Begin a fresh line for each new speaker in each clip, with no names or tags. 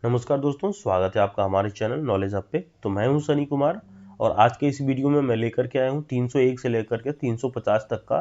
नमस्कार दोस्तों, स्वागत है आपका हमारे चैनल नॉलेज हब पे। तो मैं हूं सनी कुमार और आज के इस वीडियो में मैं लेकर के आया हूं 301 से लेकर के 350 तक का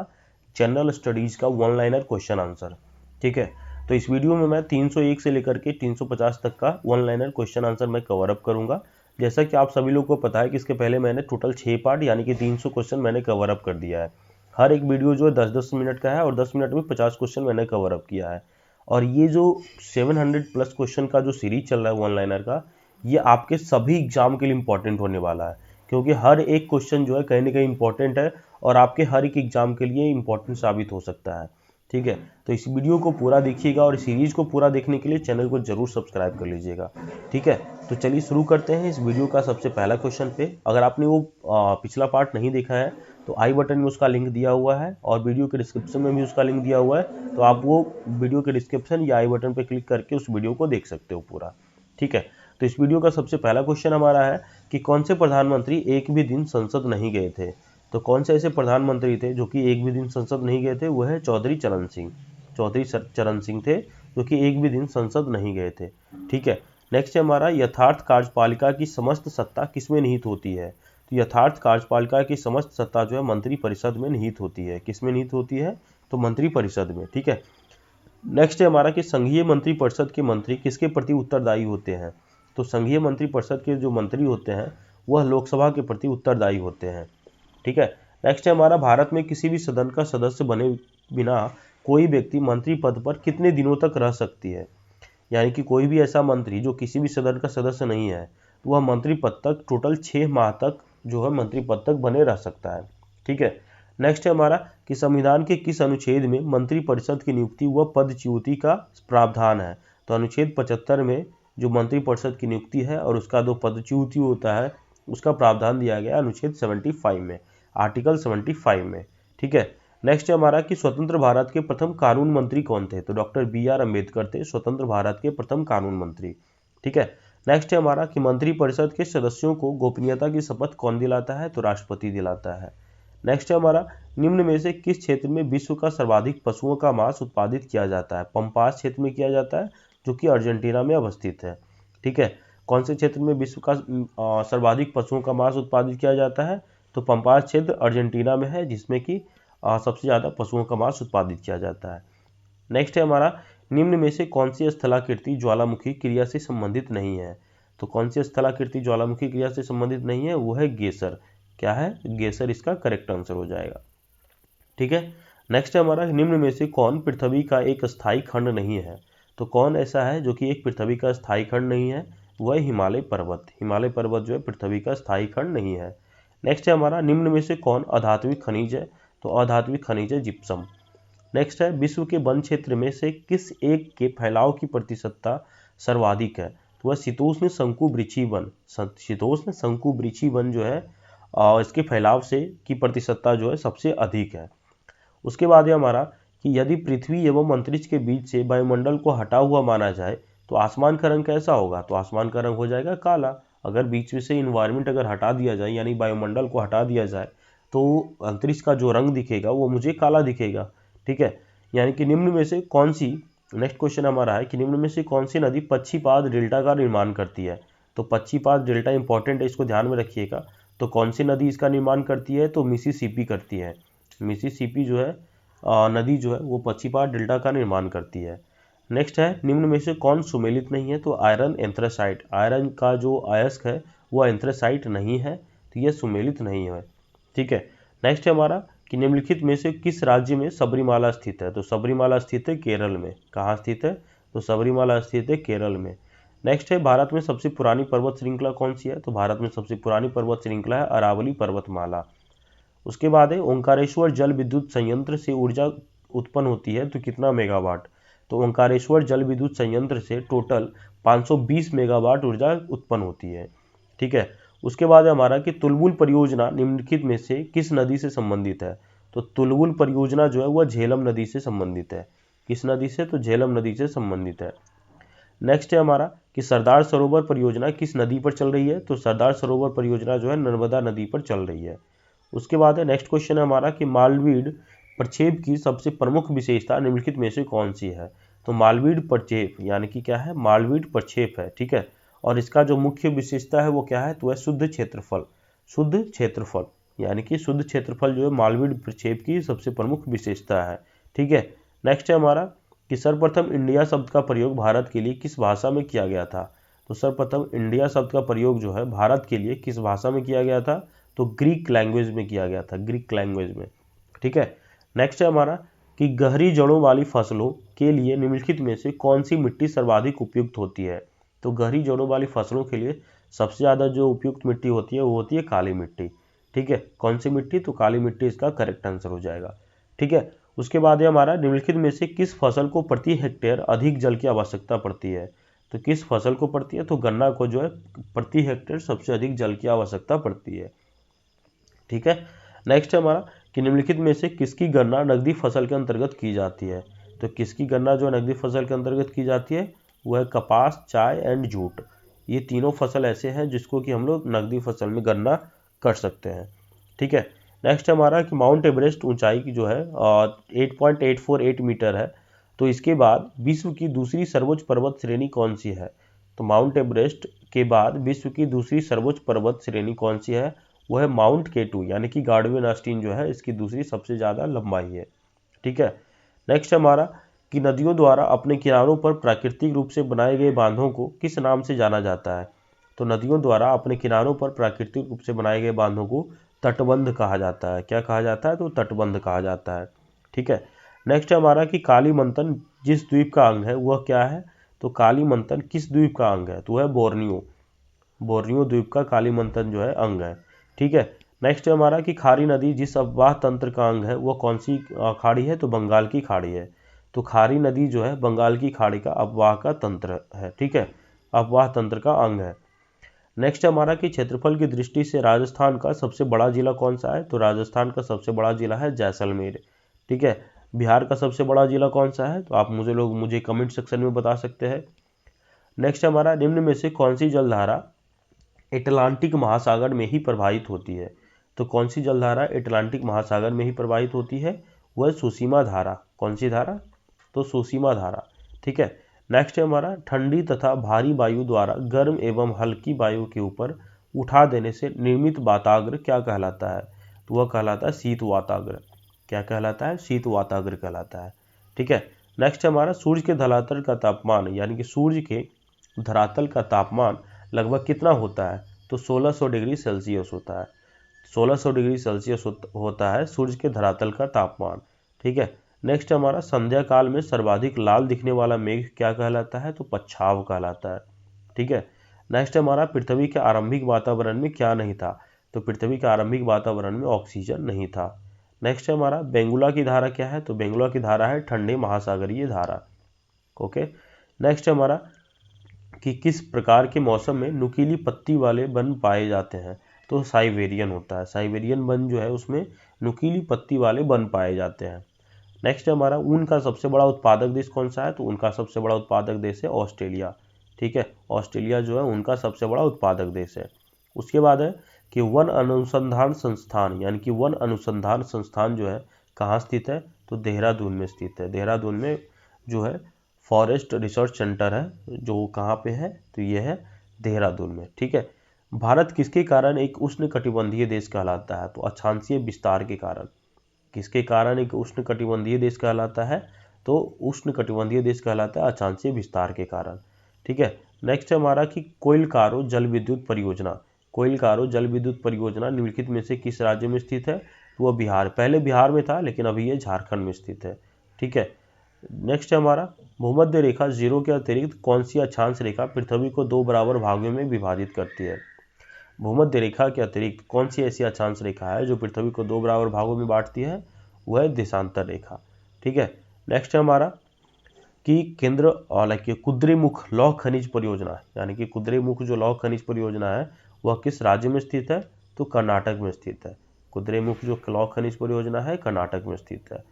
जनरल स्टडीज़ का वन लाइनर क्वेश्चन आंसर। ठीक है, तो इस वीडियो में मैं 301 से लेकर के 350 तक का वन लाइनर क्वेश्चन आंसर मैं कवर अप करूँगा। जैसा कि आप सभी लोगों को पता है कि इसके पहले मैंने टोटल 6 पार्ट यानी कि 300 क्वेश्चन मैंने कवर अप कर दिया है। हर एक वीडियो जो है 10-10 मिनट का है और 10 मिनट में 50 क्वेश्चन मैंने कवर अप किया है। और ये जो 700 प्लस क्वेश्चन का जो सीरीज चल रहा है वन लाइनर का, ये आपके सभी एग्जाम के लिए इंपॉर्टेंट होने वाला है, क्योंकि हर एक क्वेश्चन जो है कहीं ना कहीं इंपॉर्टेंट है और आपके हर एक एग्जाम के लिए इंपॉर्टेंट साबित हो सकता है। ठीक है, तो इस वीडियो को पूरा देखिएगा और इस सीरीज को पूरा देखने के लिए चैनल को जरूर सब्सक्राइब कर लीजिएगा। ठीक है, तो चलिए शुरू करते हैं इस वीडियो का सबसे पहला क्वेश्चन पे। अगर आपने वो पिछला पार्ट नहीं देखा है तो आई बटन में उसका लिंक दिया हुआ है और वीडियो के डिस्क्रिप्शन में भी उसका लिंक दिया हुआ है, तो आप वो वीडियो के डिस्क्रिप्शन या आई बटन पर क्लिक करके उस वीडियो को देख सकते हो पूरा। ठीक है, तो इस वीडियो का सबसे पहला क्वेश्चन हमारा है कि कौन से प्रधानमंत्री एक भी दिन संसद नहीं गए थे। तो कौन से ऐसे प्रधानमंत्री थे जो कि एक भी दिन संसद नहीं गए थे? वह है चौधरी चरण सिंह। चौधरी चरण सिंह थे जो कि एक भी दिन संसद नहीं गए थे। ठीक है, नेक्स्ट है हमारा यथार्थ कार्यपालिका की समस्त सत्ता किसमें निहित होती है? तो यथार्थ कार्यपालिका की समस्त सत्ता जो है मंत्री परिषद में निहित होती है। किसमें निहित होती है? तो मंत्री परिषद में। ठीक है, नेक्स्ट है हमारा कि संघीय मंत्री परिषद के मंत्री किसके प्रति उत्तरदायी होते हैं? तो संघीय मंत्री परिषद के जो मंत्री होते हैं वह लोकसभा के प्रति उत्तरदायी होते हैं। ठीक है, नेक्स्ट है हमारा भारत में किसी भी सदन का सदस्य बने बिना कोई व्यक्ति मंत्री पद पर कितने दिनों तक रह सकती है? यानी कि कोई भी ऐसा मंत्री जो किसी भी सदन का सदस्य नहीं है तो वह मंत्री पद तक टोटल 6 माह तक जो है मंत्री पद तक बने रह सकता है। ठीक है, नेक्स्ट है हमारा कि संविधान के किस अनुच्छेद में मंत्री परिषद की नियुक्ति व पदच्युति का प्रावधान है? तो अनुच्छेद 75 में जो मंत्री परिषद की नियुक्ति है और उसका जो पदच्युति होता है उसका प्रावधान दिया गया अनुच्छेद 75 में, आर्टिकल 75 में। ठीक है, नेक्स्ट है हमारा कि स्वतंत्र भारत के प्रथम कानून मंत्री कौन थे? तो डॉक्टर BR अम्बेडकर थे स्वतंत्र भारत के प्रथम कानून मंत्री। ठीक है, नेक्स्ट है हमारा कि मंत्री परिषद के सदस्यों को गोपनीयता की शपथ कौन दिलाता है? तो राष्ट्रपति दिलाता है। नेक्स्ट है हमारा निम्न में से किस क्षेत्र में विश्व का सर्वाधिक पशुओं का मांस उत्पादित किया जाता है? पंपास क्षेत्र में किया जाता है जो कि अर्जेंटीना में अवस्थित है। ठीक है, कौन से क्षेत्र में विश्व का सर्वाधिक पशुओं का मांस उत्पादित किया जाता है? तो पंपास क्षेत्र अर्जेंटीना में है जिसमें कि सबसे ज़्यादा पशुओं का मांस उत्पादित किया जाता है। नेक्स्ट है हमारा निम्न में से कौन सी स्थलाकृति ज्वालामुखी क्रिया से संबंधित नहीं है? तो कौन सी स्थलाकृति ज्वालामुखी क्रिया से संबंधित नहीं है? वो है गेसर। क्या है? गेसर इसका करेक्ट आंसर हो जाएगा। ठीक है, नेक्स्ट है हमारा निम्न में से कौन पृथ्वी का एक स्थायी खंड नहीं है? तो कौन ऐसा है जो कि एक पृथ्वी का स्थायी खंड नहीं है? वह हिमालय पर्वत। हिमालय पर्वत जो है पृथ्वी का स्थायी खंड नहीं है। नेक्स्ट है हमारा निम्न में से कौन अधात्विक खनिज है? तो अधात्विक खनिज है जिप्सम। नेक्स्ट है विश्व के वन क्षेत्र में से किस एक के फैलाव की प्रतिशतता सर्वाधिक है? तो वह शीतोष्ण शंकुवृक्षी वन। शीतोष्ण शंकुवृक्षी वन जो है इसके फैलाव से की प्रतिशतता जो है सबसे अधिक है। उसके बाद है हमारा कि यदि पृथ्वी एवं अंतरिक्ष के बीच से वायुमंडल को हटा हुआ माना जाए तो आसमान का रंग कैसा होगा? तो आसमान का रंग हो जाएगा काला। अगर बीच में से इन्वायरमेंट अगर हटा दिया जाए यानी वायुमंडल को हटा दिया जाए तो अंतरिक्ष का जो रंग दिखेगा वो मुझे काला दिखेगा। ठीक है, यानी कि निम्न में से कौन सी, नेक्स्ट क्वेश्चन हमारा है कि निम्न में से कौन सी नदी पक्षीपाद डेल्टा का निर्माण करती है? तो पक्षीपाद डेल्टा इंपॉर्टेंट है, इसको ध्यान में रखिएगा। तो कौन सी नदी इसका निर्माण करती है? तो मिसिसिपी करती है। मिसिसिपी जो है नदी जो है वो पक्षीपाद डेल्टा का निर्माण करती है। नेक्स्ट है निम्न में से कौन सुमेलित नहीं है? तो आयरन एंथ्रासाइट। आयरन का जो अयस्क है वो एंथ्रासाइट नहीं है, तो यह सुमेलित नहीं है। ठीक है, नेक्स्ट है हमारा कि निम्नलिखित में से किस राज्य में सबरीमाला स्थित है? तो सबरीमाला स्थित है केरल में। कहाँ स्थित है? तो सबरीमाला स्थित है केरल में। नेक्स्ट है भारत में सबसे पुरानी पर्वत श्रृंखला कौन सी है? तो भारत में सबसे पुरानी पर्वत श्रृंखला है अरावली पर्वतमाला। उसके बाद है ओंकारेश्वर जल विद्युत संयंत्र से ऊर्जा उत्पन्न होती है तो कितना मेगावाट? तो ओंकारेश्वर जल विद्युत संयंत्र से टोटल 520 मेगावाट ऊर्जा उत्पन्न होती है। ठीक है, उसके बाद है हमारा कि तुलबुल परियोजना निम्नलिखित में से किस नदी से संबंधित है? तो तुलबुल परियोजना जो है वह झेलम नदी से संबंधित है। किस नदी से? तो झेलम नदी से संबंधित है। नेक्स्ट है हमारा कि सरदार सरोवर परियोजना किस नदी पर चल रही है? तो सरदार सरोवर परियोजना जो है नर्मदा नदी पर चल रही है। उसके बाद है नेक्स्ट क्वेश्चन है हमारा कि मालवीड प्रक्षेप की सबसे प्रमुख विशेषता निम्नलिखित में से कौन सी है? तो मालवीड प्रक्षेप यानी कि क्या है, मालवीड प्रक्षेप है, ठीक है। और इसका जो मुख्य विशेषता है वो क्या है, तो वह शुद्ध क्षेत्रफल, शुद्ध क्षेत्रफल यानी कि शुद्ध क्षेत्रफल जो है मालवीड प्रक्षेप की सबसे प्रमुख विशेषता है, ठीक है। नेक्स्ट है हमारा कि सर्वप्रथम इंडिया शब्द का प्रयोग भारत के लिए किस भाषा में किया गया था। तो सर्वप्रथम इंडिया शब्द का प्रयोग जो है भारत के लिए किस भाषा में किया गया था, तो ग्रीक लैंग्वेज में किया गया था, ग्रीक लैंग्वेज में, ठीक है। नेक्स्ट है हमारा कि गहरी जड़ों वाली फसलों के लिए निम्नलिखित में से कौन सी मिट्टी सर्वाधिक उपयुक्त होती है। तो गहरी जड़ों वाली फसलों के लिए सबसे ज़्यादा जो उपयुक्त मिट्टी होती है वो होती है काली मिट्टी, ठीक है। कौन सी मिट्टी, तो काली मिट्टी इसका करेक्ट आंसर हो जाएगा, ठीक है। उसके बाद है हमारा निम्नलिखित में से किस फसल को प्रति हेक्टेयर अधिक जल की आवश्यकता पड़ती है। तो किस फसल को पड़ती है, तो गन्ना को जो है प्रति हेक्टेयर सबसे अधिक जल की आवश्यकता पड़ती है, ठीक है। नेक्स्ट है हमारा कि निम्नलिखित में से किसकी गणना नकदी फसल के अंतर्गत की जाती है। तो किसकी गणना जो नकदी फसल के अंतर्गत की जाती है वह है कपास, चाय एंड जूट। ये तीनों फसल ऐसे हैं जिसको कि हम लोग नकदी फसल में गणना कर सकते हैं, ठीक है। नेक्स्ट हमारा कि माउंट एवरेस्ट ऊंचाई की जो है 8.848 मीटर है, तो इसके बाद विश्व की दूसरी सर्वोच्च पर्वत श्रेणी कौन सी है। तो माउंट एवरेस्ट के बाद विश्व की दूसरी सर्वोच्च पर्वत श्रेणी कौन सी है, वो है माउंट केटू यानी कि गार्डवेन आस्टीन जो है इसकी दूसरी सबसे ज़्यादा लंबाई है, ठीक है। नेक्स्ट हमारा कि नदियों द्वारा अपने किनारों पर प्राकृतिक रूप से बनाए गए बांधों को किस नाम से जाना जाता है। तो नदियों द्वारा अपने किनारों पर प्राकृतिक रूप से बनाए गए बांधों को तटबंध कहा जाता है। क्या कहा जाता है, तो तटबंध कहा जाता है, ठीक है। नेक्स्ट हमारा कि काली मंथन जिस द्वीप का अंग है वह क्या है। तो काली मंथन किस द्वीप का अंग है, तो वह बोर्नियो, बोर्नियो द्वीप का काली मंथन जो है अंग है, ठीक है। नेक्स्ट है हमारा कि खारी नदी जिस अफवाह तंत्र का अंग है वह कौन सी खाड़ी है, तो बंगाल की खाड़ी है। तो खारी नदी जो है बंगाल की खाड़ी का अफवाह का तंत्र है, ठीक है, अफवाह तंत्र का अंग है। नेक्स्ट हमारा कि क्षेत्रफल की दृष्टि से राजस्थान का सबसे बड़ा जिला कौन सा है। तो राजस्थान का सबसे बड़ा जिला है जैसलमेर, ठीक है। बिहार का सबसे बड़ा जिला कौन सा है, तो आप मुझे कमेंट सेक्शन में बता सकते हैं। नेक्स्ट हमारा निम्न में से कौन सी जलधारा एटलांटिक महासागर में ही प्रवाहित होती है। तो कौन सी जलधारा एटलांटिक महासागर में ही प्रवाहित होती है, वह सुसीमा धारा। कौन सी धारा, तो सुसीमा धारा, ठीक है। नेक्स्ट है हमारा ठंडी तथा भारी वायु द्वारा गर्म एवं हल्की वायु के ऊपर उठा देने से निर्मित वाताग्र क्या कहलाता है। तो वह कहलाता है शीत वाताग्र। क्या कहलाता है, शीत वाताग्र कहलाता है, ठीक है। नेक्स्ट हमारा सूर्य के धरातल का तापमान यानी कि सूर्य के धरातल का तापमान लगभग कितना होता है। तो 1600 डिग्री सेल्सियस होता है, 1600 डिग्री सेल्सियस होता है सूर्य के धरातल का तापमान, ठीक है। नेक्स्ट हमारा संध्या काल में सर्वाधिक लाल दिखने वाला मेघ क्या कहलाता है, तो पच्छाव कहलाता है, ठीक है। नेक्स्ट हमारा पृथ्वी के आरंभिक वातावरण में क्या नहीं था। तो पृथ्वी के आरंभिक वातावरण में ऑक्सीजन नहीं था। नेक्स्ट हमारा बेंगुला की धारा क्या है। तो बेंगुला की धारा है ठंडे महासागरीय धारा, ओके। नेक्स्ट हमारा कि किस प्रकार के मौसम में नुकीली पत्ती वाले वन पाए जाते हैं। तो साइबेरियन होता है, साइबेरियन वन जो है उसमें नुकीली पत्ती वाले वन पाए जाते हैं। नेक्स्ट हमारा ऊन का सबसे बड़ा उत्पादक देश कौन सा है। तो उनका सबसे बड़ा उत्पादक देश है ऑस्ट्रेलिया, ठीक है। ऑस्ट्रेलिया जो है उनका सबसे बड़ा उत्पादक देश है। उसके बाद है कि वन अनुसंधान संस्थान यानी कि वन अनुसंधान संस्थान जो है कहाँ स्थित है। तो देहरादून में स्थित है। देहरादून में जो है फॉरेस्ट रिसर्च सेंटर है जो कहाँ पे है, तो ये है देहरादून में, ठीक है। भारत किसके कारण एक उष्णकटिबंधीय देश कहलाता है। तो अक्षांशीय विस्तार के कारण। किसके कारण एक उष्णकटिबंधीय देश कहलाता है, तो उष्णकटिबंधीय देश कहलाता है अक्षांशीय विस्तार के कारण, ठीक है। नेक्स्ट है हमारा कि कोइलकारो जल विद्युत परियोजना, कोइलकारो जल विद्युत परियोजना निम्नलिखित में से किस राज्य में स्थित है। तो वह बिहार, पहले बिहार में था लेकिन अभी ये झारखंड में स्थित है, ठीक है। नेक्स्ट है हमारा भूमध्य रेखा जीरो के अतिरिक्त कौन सी अक्षांश रेखा पृथ्वी को दो बराबर भागों में विभाजित करती है। भूमध्य रेखा के अतिरिक्त कौन सी ऐसी अक्षांश रेखा है जो पृथ्वी को दो बराबर भागों में बांटती है, वह है देशांतर रेखा, ठीक है। नेक्स्ट है हमारा कि केंद्र हालांकि कुद्रेमुख लौह खनिज परियोजना यानी कि कुद्रेमुख जो लौह खनिज परियोजना है वह किस राज्य में स्थित है। तो कर्नाटक में स्थित है। कुद्रेमुख जो लौह खनिज परियोजना है कर्नाटक में स्थित है।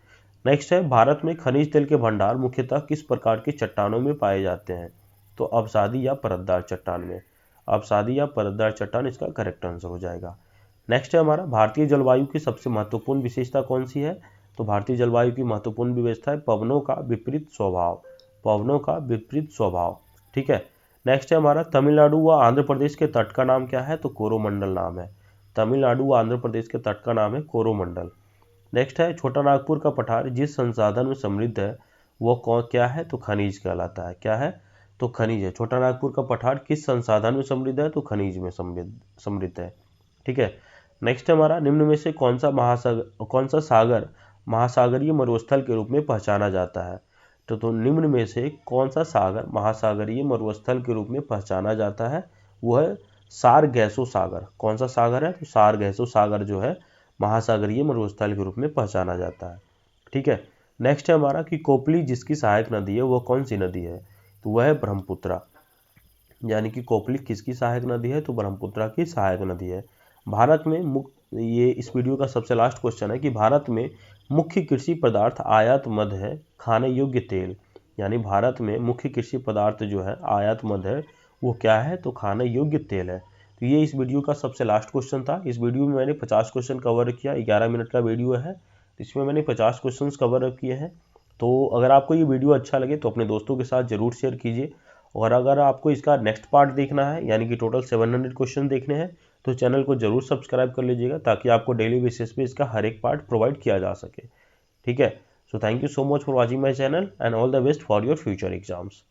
नेक्स्ट है भारत में खनिज तेल के भंडार मुख्यतः किस प्रकार की चट्टानों में पाए जाते हैं। तो अवसादी या परतदार चट्टान में, अवसादी या परतदार चट्टान इसका करेक्ट आंसर हो जाएगा। नेक्स्ट है हमारा भारतीय जलवायु की सबसे महत्वपूर्ण विशेषता कौन सी है। तो भारतीय जलवायु की महत्वपूर्ण विशेषता है पवनों का विपरीत स्वभाव, पवनों का विपरीत स्वभाव। ठीक है, नेक्स्ट है हमारा तमिलनाडु व आंध्र प्रदेश के तट का नाम क्या है, तो कोरोमंडल नाम है। तमिलनाडु व आंध्र प्रदेश के तट का नाम है कोरोमंडल। नेक्स्ट है छोटा नागपुर का पठार जिस संसाधन में समृद्ध है वो कौन क्या है, तो खनिज कहलाता है। क्या है, तो खनिज है। छोटा नागपुर का पठार किस संसाधन में समृद्ध है, तो खनिज में समृद्ध है। ठीक है, नेक्स्ट हमारा निम्न में से कौन सा सागर महासागरीय मरुस्थल के रूप में पहचाना जाता है, तो निम्न में से कौन सा सागर महासागरीय मरुस्थल के रूप में पहचाना जाता है, वो है सारगैसो सागर। कौन सा सागर है, तो सारगैसो सागर जो है महासागरीय मरुस्थल के रूप में पहचाना जाता है। ठीक है, नेक्स्ट है हमारा कि कोपली जिसकी सहायक नदी है वो कौन सी नदी है, तो वह है ब्रह्मपुत्रा। यानी कि कोपली किसकी सहायक नदी है, तो ब्रह्मपुत्रा की सहायक नदी है। भारत में ये इस वीडियो का सबसे लास्ट क्वेश्चन है कि भारत में मुख्य कृषि पदार्थ आयात मद है खाने योग्य तेल। यानी भारत में मुख्य कृषि पदार्थ जो है आयात मद है वो क्या है, तो खाने योग्य तेल है। तो ये इस वीडियो का सबसे लास्ट क्वेश्चन था। इस वीडियो में मैंने 50 क्वेश्चन कवर किया। 11 मिनट का वीडियो है, इसमें मैंने 50 क्वेश्चन कवर किए हैं। तो अगर आपको ये वीडियो अच्छा लगे तो अपने दोस्तों के साथ ज़रूर शेयर कीजिए। और अगर आपको इसका नेक्स्ट पार्ट देखना है यानी कि टोटल 700 क्वेश्चन देखने हैं तो चैनल को जरूर सब्सक्राइब कर लीजिएगा ताकि आपको डेली बेसिस पे इसका हर एक पार्ट प्रोवाइड किया जा सके। ठीक है, so thank you so much for watching my channel and all the best for your future exams.